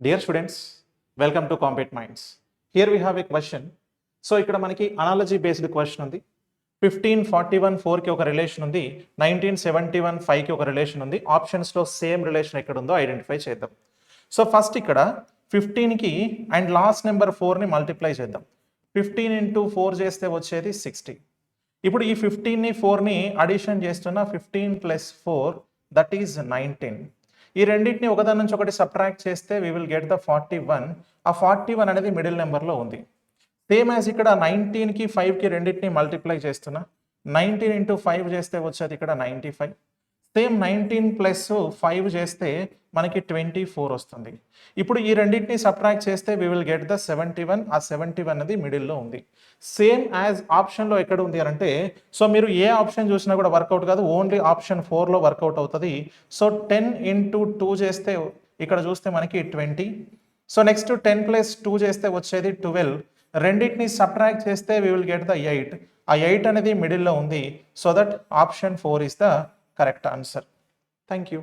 Dear students, welcome to Compete Minds. Here we have a question. So ఇక్కడ మనకి analogy based question ఉంది. 1541 4కి ఒక రిలేషన్ ఉంది, 1971 5కి ఒక రిలేషన్ ఉంది. ఆప్షన్స్లో సేమ్ రిలేషన్ ఎక్కడ ఉందో ఐడెంటిఫై చేద్దాం. సో ఫస్ట్ ఇక్కడ 15కి అండ్ లాస్ట్ నెంబర్ 4ని మల్టిప్లై చేద్దాం. 15 ఇంటూ 4 చేస్తే వచ్చేది 60. ఇప్పుడు ఈ 15ని 4ని అడిషన్ చేస్తున్న 15 ప్లస్ 4 దట్ ఈజ్ 19. ఈ రెండింటిని ఒకదాని నుంచి ఒకటి సబ్ట్రాక్ట్ చేస్తే వీ విల్ గెట్ ద 41. ఆ 41 అనేది మిడిల్ నెంబర్లో ఉంది. సేమ్ యాజ్ ఇక్కడ 19కి 5కి రెండింటిని మల్టిప్లై చేస్తున్నా. 19 ఇంటూ 5 చేస్తే వచ్చేది ఇక్కడ 95. సేమ్ 19 ప్లస్ 5 చేస్తే మనకి 24 వస్తుంది. ఇప్పుడు ఈ రెండింటిని సబ్ట్రాక్ట్ చేస్తే వీ విల్ గెట్ ద 71. ఆ 71 అనేది మిడిల్లో ఉంది. సేమ్ యాజ్ ఆప్షన్లో ఎక్కడ ఉంది అని అంటే, సో మీరు ఏ ఆప్షన్ చూసినా కూడా వర్కౌట్ కాదు, ఓన్లీ ఆప్షన్ 4లో వర్కౌట్ అవుతుంది. సో 10 ఇంటూ 2 చేస్తే ఇక్కడ చూస్తే మనకి 20. సో నెక్స్ట్ 10 ప్లస్ 2 చేస్తే వచ్చేది 12. రెండింటిని సబ్ట్రాక్ట్ చేస్తే వీ విల్ గెట్ ద 8. ఆ 8 అనేది మిడిల్లో ఉంది. So that option 4 is the correct answer. Thank you.